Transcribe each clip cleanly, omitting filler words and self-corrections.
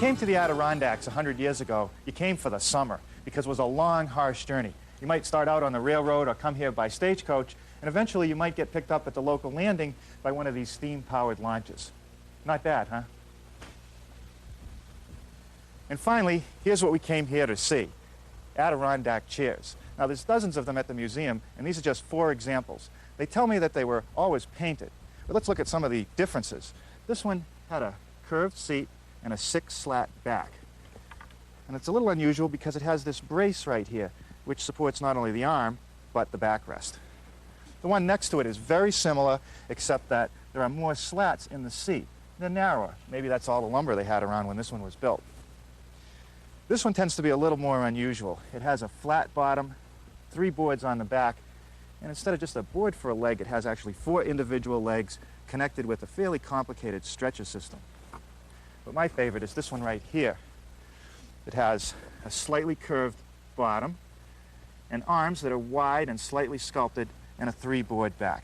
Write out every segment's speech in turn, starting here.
came to the Adirondacks 100 years ago, you came for the summer because it was a long, harsh journey. You might start out on the railroad or come here by stagecoach, and eventually you might get picked up at the local landing by one of these steam-powered launches. Not bad, huh? And finally, here's what we came here to see: Adirondack chairs. Now, there's dozens of them at the museum, and these are just 4 examples. They tell me that they were always painted. But let's look at some of the differences. This one had a curved seat and a 6-slat back. And it's a little unusual because it has this brace right here, which supports not only the arm, but the backrest. The one next to it is very similar, except that there are more slats in the seat. They're narrower. Maybe that's all the lumber they had around when this one was built. This one tends to be a little more unusual. It has a flat bottom, 3 boards on the back, and instead of just a board for a leg, it has actually 4 individual legs connected with a fairly complicated stretcher system. But my favorite is this one right here. It has a slightly curved bottom and arms that are wide and slightly sculpted and a 3-board back.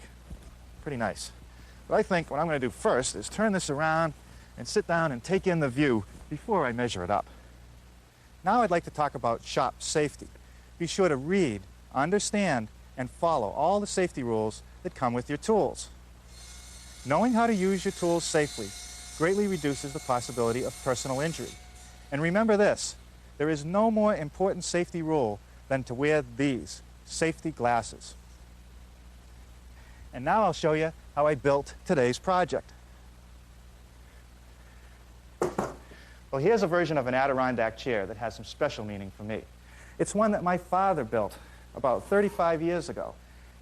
Pretty nice. But I think what I'm going to do first is turn this around and sit down and take in the view before I measure it up. Now I'd like to talk about shop safety. Be sure to read, understand, and follow all the safety rules that come with your tools. Knowing how to use your tools safely greatly reduces the possibility of personal injury. And remember this: there is no more important safety rule than to wear these safety glasses. And now I'll show you how I built today's project. Well, here's a version of an Adirondack chair that has some special meaning for me. It's one that my father built about 35 years ago.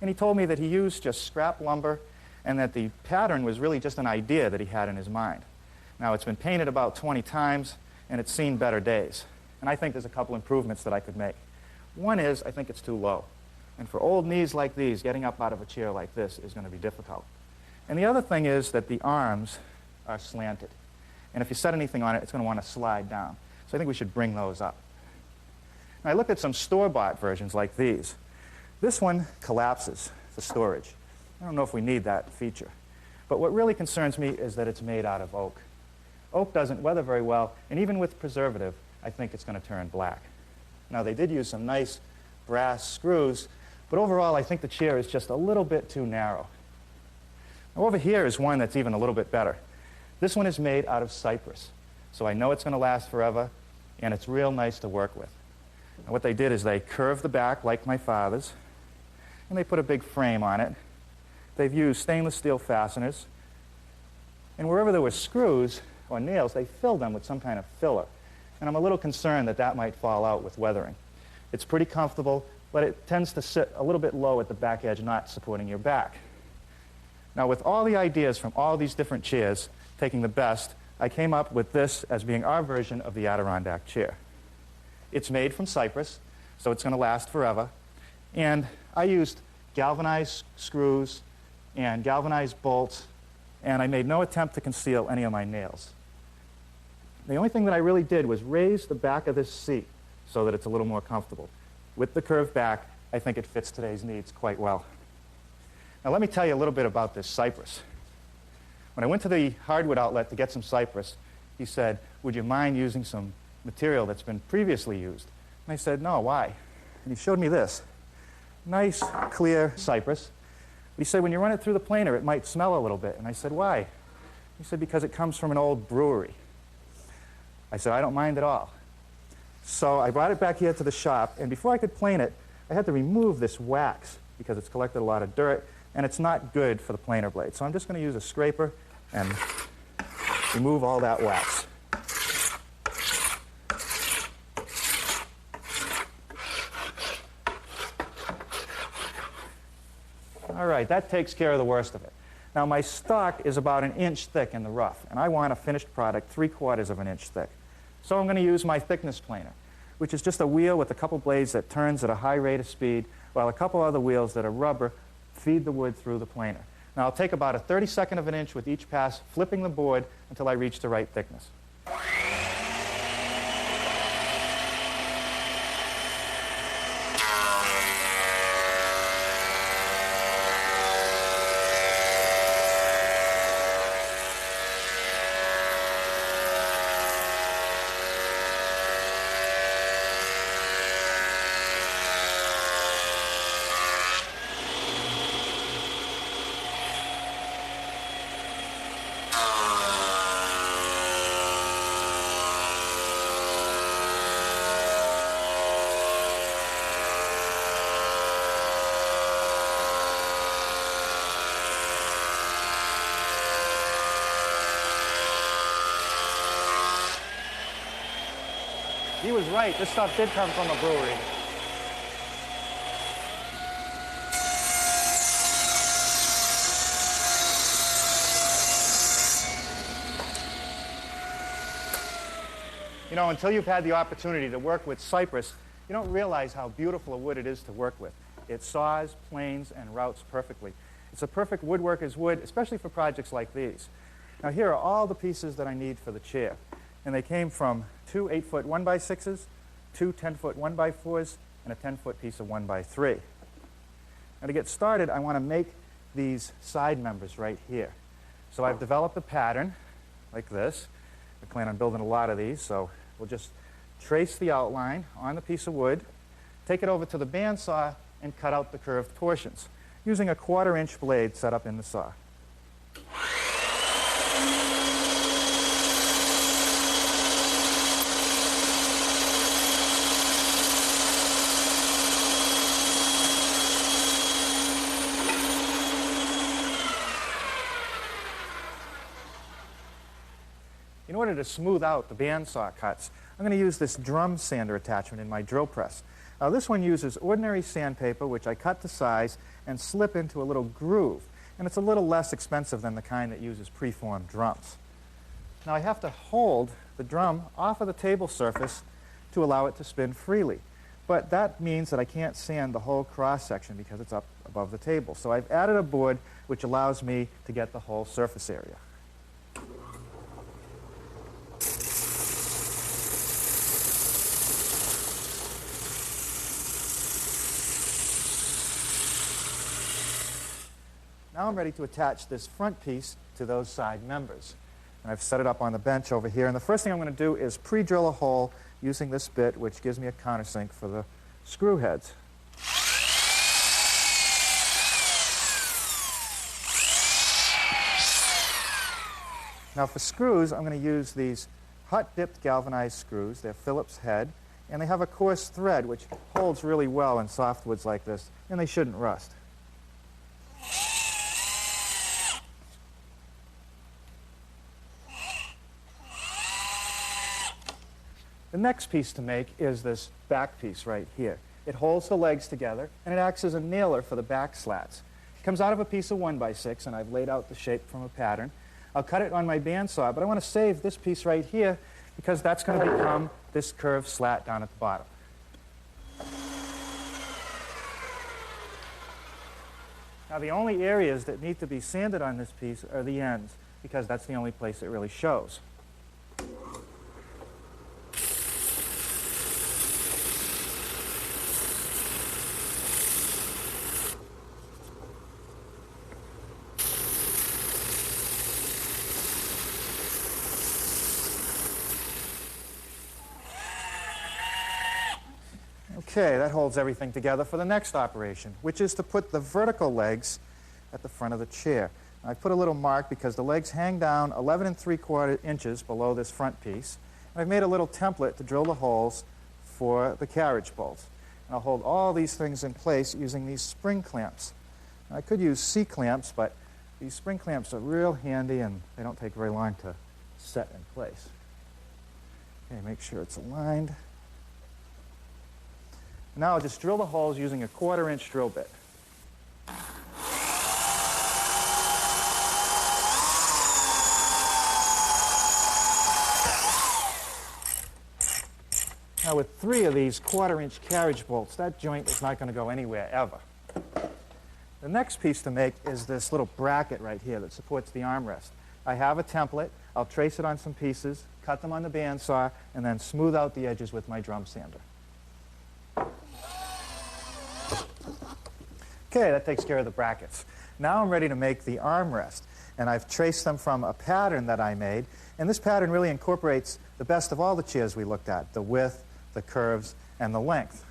And he told me that he used just scrap lumber and that the pattern was really just an idea that he had in his mind. Now, it's been painted about 20 times, and it's seen better days. And I think there's a couple improvements that I could make. One is, I think it's too low. And for old knees like these, getting up out of a chair like this is going to be difficult. And the other thing is that the arms are slanted. And if you set anything on it, it's going to want to slide down. So I think we should bring those up. And I looked at some store-bought versions like these. This one collapses for storage. I don't know if we need that feature. But what really concerns me is that it's made out of oak. Oak doesn't weather very well, and even with preservative, I think it's going to turn black. Now, they did use some nice brass screws, but overall, I think the chair is just a little bit too narrow. Now, over here is one that's even a little bit better. This one is made out of cypress, so I know it's going to last forever, and it's real nice to work with. And what they did is they curved the back like my father's, and they put a big frame on it. They've used stainless steel fasteners, and wherever there were screws or nails, they filled them with some kind of filler. And I'm a little concerned that that might fall out with weathering. It's pretty comfortable, but it tends to sit a little bit low at the back edge, not supporting your back. Now, with all the ideas from all these different chairs, taking the best, I came up with this as being our version of the Adirondack chair. It's made from cypress, so it's going to last forever. And I used galvanized screws and galvanized bolts, and I made no attempt to conceal any of my nails. The only thing that I really did was raise the back of this seat so that it's a little more comfortable. With the curved back, I think it fits today's needs quite well. Now, let me tell you a little bit about this cypress. When I went to the hardwood outlet to get some cypress, he said, "Would you mind using some material that's been previously used?" And I said, "No, why?" And he showed me this. Nice, clear cypress. He said, "When you run it through the planer, it might smell a little bit." And I said, "Why?" He said, "Because it comes from an old brewery." I said, "I don't mind at all." So I brought it back here to the shop, and before I could plane it, I had to remove this wax because it's collected a lot of dirt, and it's not good for the planer blade. So I'm just going to use a scraper and remove all that wax. All right, that takes care of the worst of it. Now, my stock is about 1 inch thick in the rough, and I want a finished product 3/4 of an inch thick. So I'm going to use my thickness planer, which is just a wheel with a couple blades that turns at a high rate of speed, while a couple other wheels that are rubber feed the wood through the planer. Now, I'll take about a 32nd of an inch with each pass, flipping the board until I reach the right thickness. He was right. This stuff did come from a brewery. You know, until you've had the opportunity to work with cypress, you don't realize how beautiful a wood it is to work with. It saws, planes, and routes perfectly. It's a perfect woodworker's wood, especially for projects like these. Now here are all the pieces that I need for the chair. And they came from 2 8-foot 1x6s, 2 10-foot 1x4s, and a 10-foot piece of 1x3. Now to get started, I want to make these side members right here. So I've developed a pattern like this. I plan on building a lot of these, so we'll just trace the outline on the piece of wood, take it over to the bandsaw, and cut out the curved portions using a 1/4-inch blade set up in the saw. In order to smooth out the bandsaw cuts, I'm going to use this drum sander attachment in my drill press. Now this one uses ordinary sandpaper, which I cut to size and slip into a little groove. And it's a little less expensive than the kind that uses preformed drums. Now I have to hold the drum off of the table surface to allow it to spin freely. But that means that I can't sand the whole cross section because it's up above the table. So I've added a board which allows me to get the whole surface area. Now I'm ready to attach this front piece to those side members. And I've set it up on the bench over here. And the first thing I'm going to do is pre-drill a hole using this bit, which gives me a countersink for the screw heads. Now for screws, I'm going to use these hot-dipped galvanized screws. They're Phillips head. And they have a coarse thread, which holds really well in softwoods like this. And they shouldn't rust. The next piece to make is this back piece right here. It holds the legs together, and it acts as a nailer for the back slats. It comes out of a piece of 1x6, and I've laid out the shape from a pattern. I'll cut it on my bandsaw, but I want to save this piece right here because that's going to become this curved slat down at the bottom. Now the only areas that need to be sanded on this piece are the ends, because that's the only place it really shows. Okay, that holds everything together for the next operation, which is to put the vertical legs at the front of the chair. I put a little mark because the legs hang down 11 3/4 inches below this front piece. And I've made a little template to drill the holes for the carriage bolts. And I'll hold all these things in place using these spring clamps. Now, I could use C-clamps, but these spring clamps are real handy and they don't take very long to set in place. Okay, make sure it's aligned. Now I'll just drill the holes using a 1/4-inch drill bit. Now with 3 of these 1/4-inch carriage bolts, that joint is not going to go anywhere ever. The next piece to make is this little bracket right here that supports the armrest. I have a template. I'll trace it on some pieces, cut them on the bandsaw, and then smooth out the edges with my drum sander. Okay, that takes care of the brackets. Now I'm ready to make the armrest, and I've traced them from a pattern that I made, and this pattern really incorporates the best of all the chairs we looked at, the width, the curves, and the length.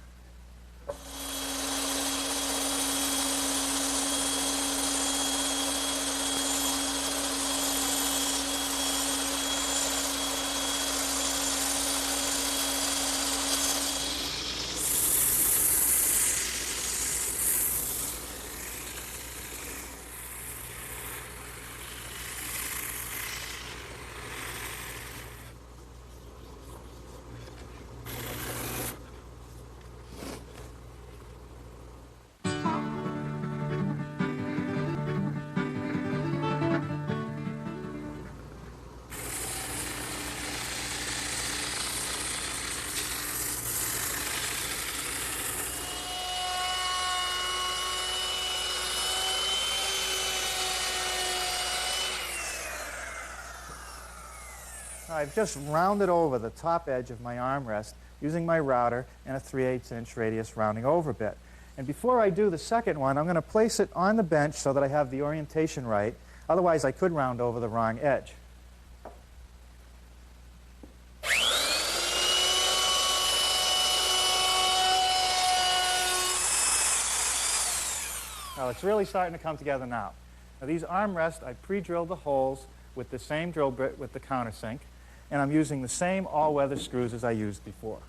I've just rounded over the top edge of my armrest using my router and a 3/8" radius rounding over bit. And before I do the second one, I'm going to place it on the bench so that I have the orientation right. Otherwise, I could round over the wrong edge. Well, it's really starting to come together now. Now, these armrests, I pre-drilled the holes with the same drill bit with the countersink, and I'm using the same all-weather screws as I used before.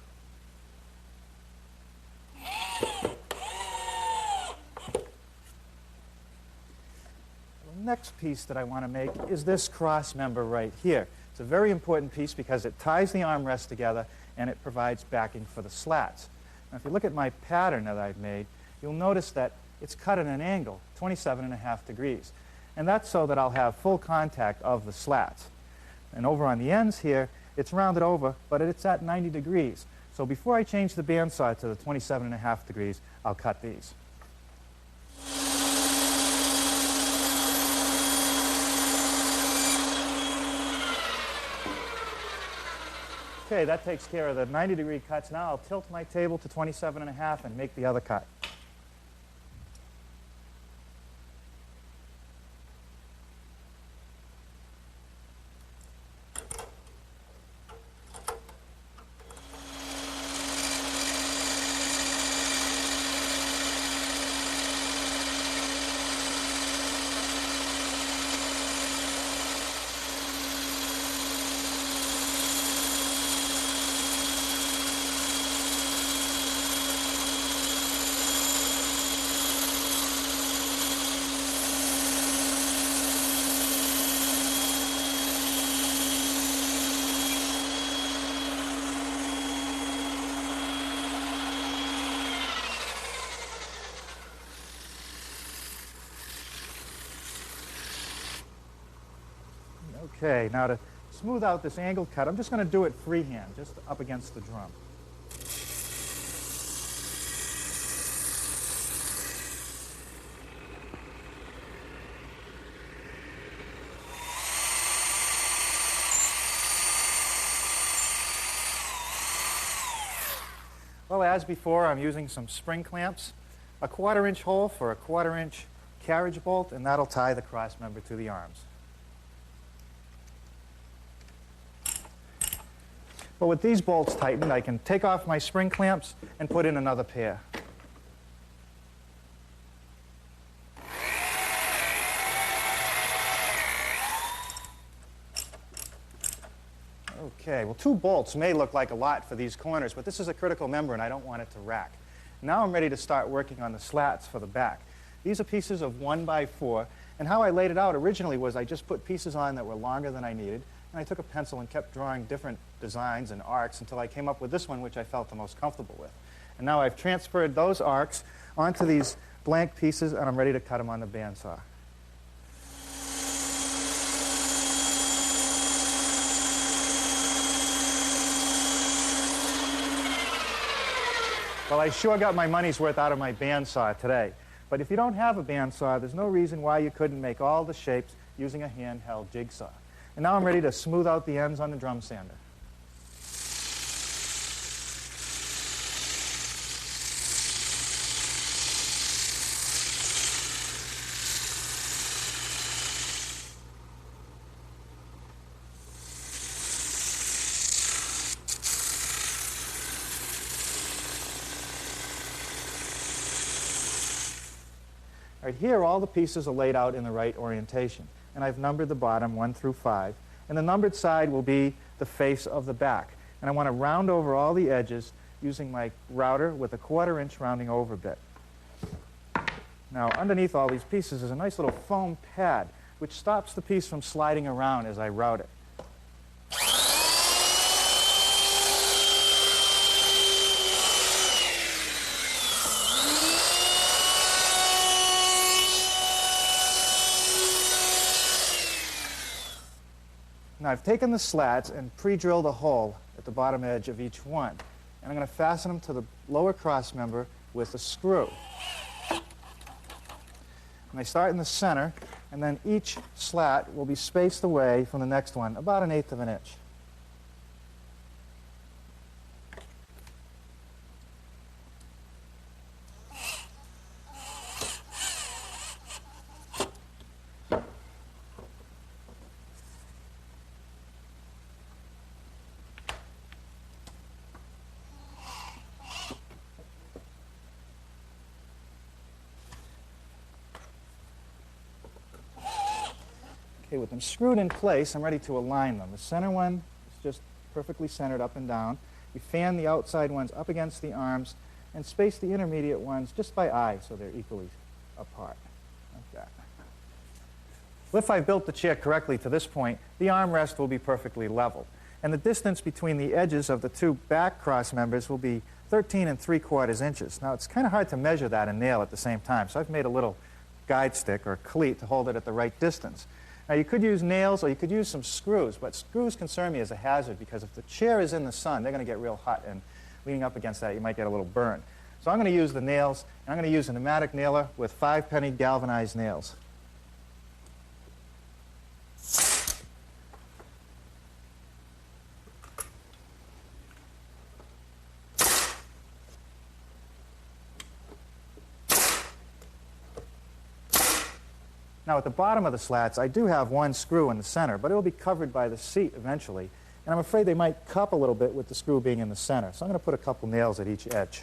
The next piece that I want to make is this cross member right here. It's a very important piece because it ties the armrest together and it provides backing for the slats. Now, if you look at my pattern that I've made, you'll notice that it's cut at an angle, 27.5 degrees. And that's so that I'll have full contact of the slats. And over on the ends here, it's rounded over, but it's at 90 degrees. So before I change the bandsaw to the 27.5 degrees, I'll cut these. Okay, that takes care of the 90-degree cuts. Now I'll tilt my table to 27.5 and make the other cut. Okay, now to smooth out this angled cut, I'm just going to do it freehand, just up against the drum. Well, as before, I'm using some spring clamps, a 1/4" hole for a 1/4" carriage bolt, and that'll tie the cross member to the arms. But with these bolts tightened, I can take off my spring clamps and put in another pair. Okay, well, 2 bolts may look like a lot for these corners, but this is a critical member and I don't want it to rack. Now I'm ready to start working on the slats for the back. These are pieces of 1x4, and how I laid it out originally was I just put pieces on that were longer than I needed, and I took a pencil and kept drawing different designs and arcs until I came up with this one, which I felt the most comfortable with. And now I've transferred those arcs onto these blank pieces, and I'm ready to cut them on the bandsaw. Well, I sure got my money's worth out of my bandsaw today. But if you don't have a bandsaw, there's no reason why you couldn't make all the shapes using a handheld jigsaw. And now I'm ready to smooth out the ends on the drum sander. Right here, all the pieces are laid out in the right orientation. And I've numbered the bottom 1 through 5. And the numbered side will be the face of the back. And I want to round over all the edges using my router with a 1/4" rounding over bit. Now, underneath all these pieces is a nice little foam pad, which stops the piece from sliding around as I route it. Now I've taken the slats and pre-drilled a hole at the bottom edge of each one. And I'm going to fasten them to the lower cross member with a screw. And they start in the center, and then each slat will be spaced away from the next one about 1/8 of an inch. Okay, with them screwed in place, I'm ready to align them. The center one is just perfectly centered up and down. You fan the outside ones up against the arms and space the intermediate ones just by eye so they're equally apart, like that. Well, if I built the chair correctly to this point, the armrest will be perfectly level. And the distance between the edges of the two back cross members will be 13 3/4 inches. Now, it's kind of hard to measure that and nail at the same time, so I've made a little guide stick or cleat to hold it at the right distance. Now, you could use nails or you could use some screws, but screws concern me as a hazard because if the chair is in the sun, they're going to get real hot, and leaning up against that, you might get a little burn. So I'm going to use the nails, and I'm going to use a pneumatic nailer with 5-penny galvanized nails. Now, at the bottom of the slats, I do have one screw in the center, but it will be covered by the seat eventually. And I'm afraid they might cup a little bit with the screw being in the center. So I'm going to put a couple nails at each edge.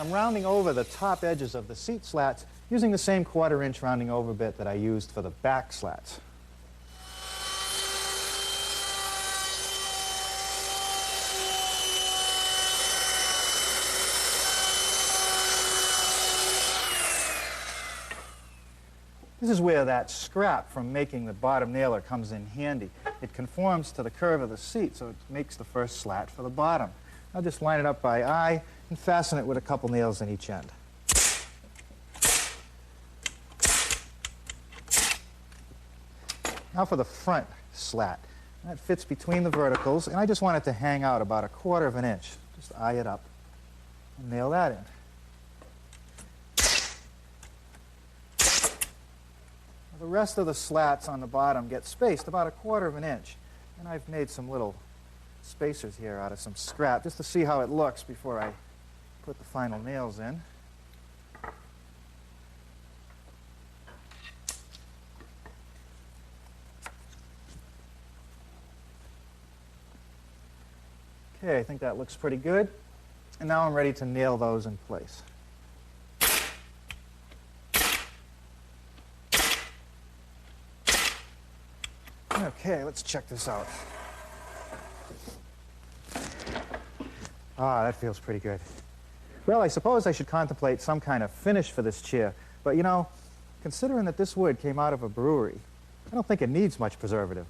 I'm rounding over the top edges of the seat slats using the same 1/4 inch rounding over bit that I used for the back slats. This is where that scrap from making the bottom nailer comes in handy. It conforms to the curve of the seat, so it makes the first slat for the bottom. I'll just line it up by eye and fasten it with a couple nails in each end. Now for the front slat. That fits between the verticals, and I just want it to hang out about 1/4 inch. Just eye it up and nail that in. The rest of the slats on the bottom get spaced about 1/4 inch, and I've made some little spacers here out of some scrap just to see how it looks before I put the final nails in. Okay, I think that looks pretty good. And now I'm ready to nail those in place. Okay, let's check this out. Ah, that feels pretty good. Well, I suppose I should contemplate some kind of finish for this chair. But, you know, considering that this wood came out of a brewery, I don't think it needs much preservative.